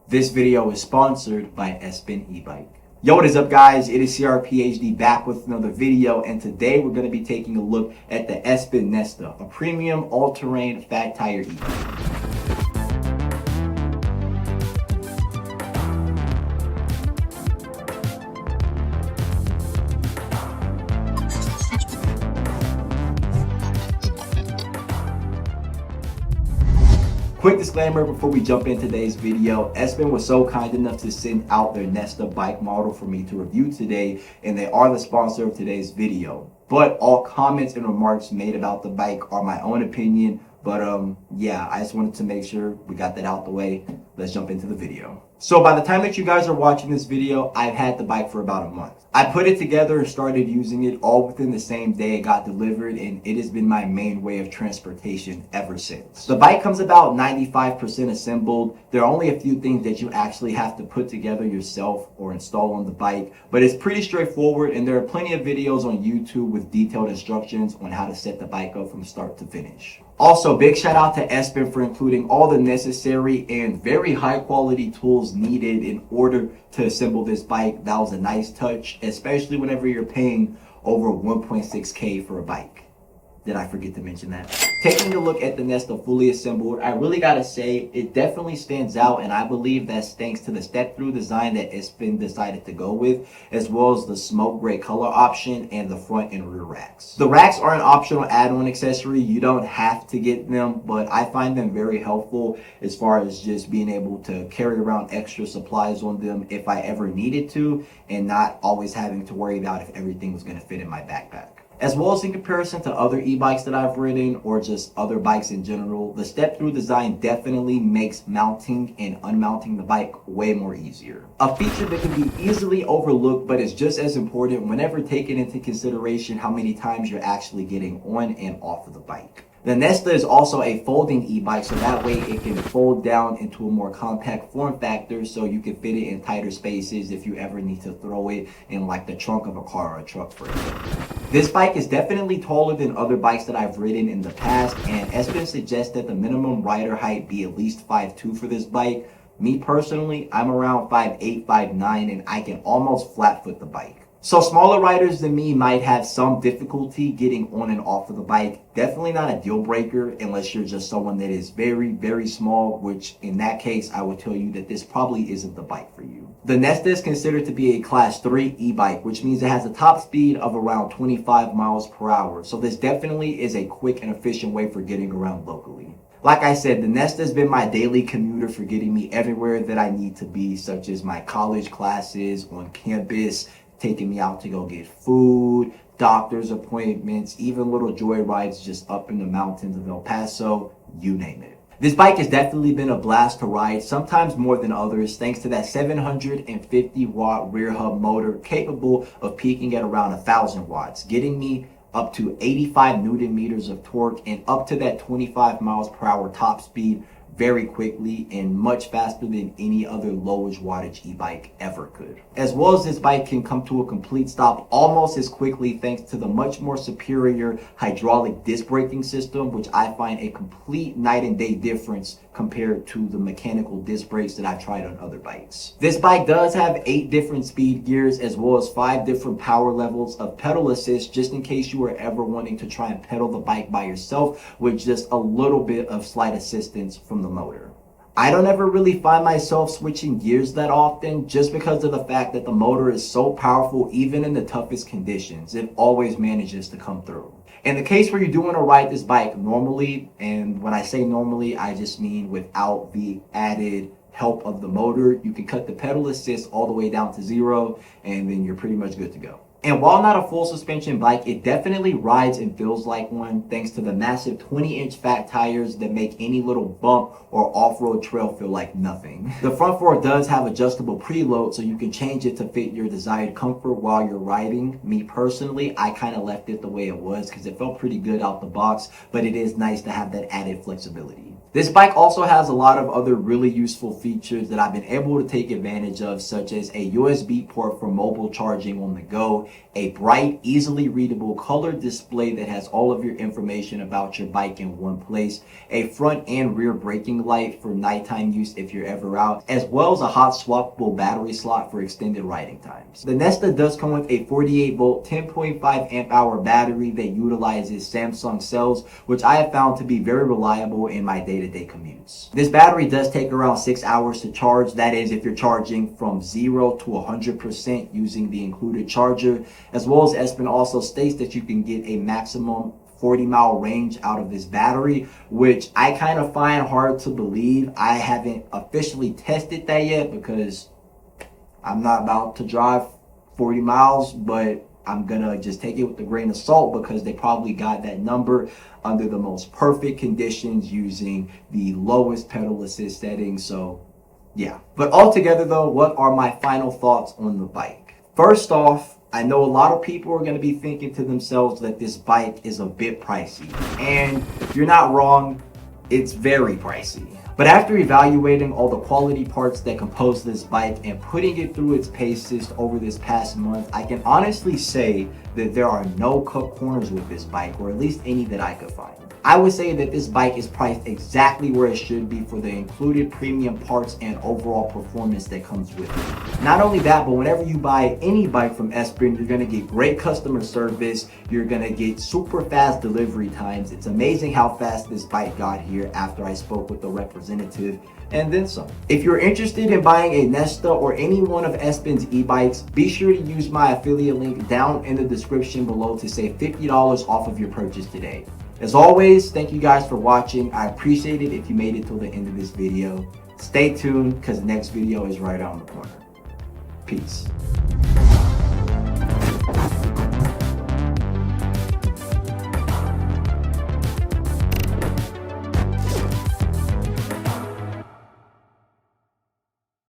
This video is sponsored by ESPIN Ebike. Yo, what is up guys? It is CRPHD back with another video, and today we're going to be taking a look at the ESPIN Nesta, a premium all-terrain fat tire e-bike. Quick disclaimer before we jump into today's video, ESPIN was so kind enough to send out their Nesta bike model for me to review today, and they are the sponsor of today's video. But all comments and remarks made about the bike are my own opinion, but yeah, I just wanted to make sure we got that out the way. Let's jump into the video. So by the time that you guys are watching this video, I've had the bike for about a month. I put it together and started using it all within the same day it got delivered, and it has been my main way of transportation ever since. The bike comes about 95% assembled. There are only a few things that you actually have to put together yourself or install on the bike, but it's pretty straightforward, and there are plenty of videos on YouTube with detailed instructions on how to set the bike up from start to finish. Also, big shout out to ESPIN for including all the necessary and very high quality tools needed in order to assemble this bike. That was a nice touch, especially whenever you're paying over 1.6K for a bike. Did I forget to mention that? Taking a look at the Nesta fully assembled, I really gotta say it definitely stands out, and I believe that's thanks to the step-through design that ESPIN decided to go with, as well as the smoke gray color option and the front and rear racks. The racks are an optional add-on accessory. You don't have to get them, but I find them very helpful as far as just being able to carry around extra supplies on them if I ever needed to, and not always having to worry about if everything was gonna fit in my backpack. As well as in comparison to other e-bikes that I've ridden or just other bikes in general, the step-through design definitely makes mounting and unmounting the bike way more easier. A feature that can be easily overlooked but is just as important whenever taking into consideration how many times you're actually getting on and off of the bike. The Nesta is also a folding e-bike, so that way it can fold down into a more compact form factor, so you can fit it in tighter spaces if you ever need to throw it in like the trunk of a car or a truck, for example. This bike is definitely taller than other bikes that I've ridden in the past, and ESPIN suggests that the minimum rider height be at least 5'2" for this bike. Me personally, I'm around 5'8", 5'9", and I can almost flat foot the bike. So smaller riders than me might have some difficulty getting on and off of the bike. Definitely not a deal breaker unless you're just someone that is very, very small, which in that case, I would tell you that this probably isn't the bike for you. The Nesta is considered to be a class 3 e-bike, which means it has a top speed of around 25 miles per hour. So this definitely is a quick and efficient way for getting around locally. Like I said, the Nesta has been my daily commuter for getting me everywhere that I need to be, such as my college classes, on campus, taking me out to go get food, doctor's appointments, even little joy rides just up in the mountains of El Paso, you name it. This bike has definitely been a blast to ride, sometimes more than others, thanks to that 750 watt rear hub motor capable of peaking at around 1,000 watts, getting me up to 85 Newton meters of torque and up to that 25 miles per hour top speed very quickly and much faster than any other lowest wattage e-bike ever could. As well as this bike can come to a complete stop almost as quickly thanks to the much more superior hydraulic disc braking system, which I find a complete night and day difference compared to the mechanical disc brakes that I've tried on other bikes. This bike does have 8 different speed gears as well as 5 different power levels of pedal assist, just in case you were ever wanting to try and pedal the bike by yourself with just a little bit of slight assistance from the motor. I don't ever really find myself switching gears that often just because of the fact that the motor is so powerful. Even in the toughest conditions, it always manages to come through. In the case where you do want to ride this bike normally, and when I say normally, I just mean without the added help of the motor, you can cut the pedal assist all the way down to 0, and then you're pretty much good to go. And while not a full suspension bike, it definitely rides and feels like one thanks to the massive 20-inch fat tires that make any little bump or off-road trail feel like nothing. The front fork does have adjustable preload, so you can change it to fit your desired comfort while you're riding. Me personally, I kind of left it the way it was because it felt pretty good out the box, but it is nice to have that added flexibility. This bike also has a lot of other really useful features that I've been able to take advantage of, such as a USB port for mobile charging on the go, a bright, easily readable color display that has all of your information about your bike in one place, a front and rear braking light for nighttime use if you're ever out, as well as a hot swappable battery slot for extended riding times. The Nesta does come with a 48 volt, 10.5 amp hour battery that utilizes Samsung cells, which I have found to be very reliable in my day-to-day commutes. This battery does take around 6 hours to charge. That is if you're charging from 0 to 100% using the included charger, as well as ESPIN also states that you can get a maximum 40-mile range out of this battery, which I kind of find hard to believe. I haven't officially tested that yet because I'm not about to drive 40 miles, but I'm gonna just take it with a grain of salt because they probably got that number under the most perfect conditions using the lowest pedal assist settings. So yeah, but altogether though, what are my final thoughts on the bike? First off, I know a lot of people are going to be thinking to themselves that this bike is a bit pricey, and you're not wrong, it's very pricey. But after evaluating all the quality parts that compose this bike and putting it through its paces over this past month, I can honestly say that there are no cut corners with this bike, or at least any that I could find. I would say that this bike is priced exactly where it should be for the included premium parts and overall performance that comes with it. Not only that, but whenever you buy any bike from ESPIN, you're going to get great customer service, you're going to get super fast delivery times. It's amazing how fast this bike got here after I spoke with the representative, and then some. If you're interested in buying a Nesta or any one of ESPIN's e-bikes, be sure to use my affiliate link down in the description below to save $50 off of your purchase today. As always, thank you guys for watching. I appreciate it if you made it till the end of this video. Stay tuned because the next video is right around the corner. Peace.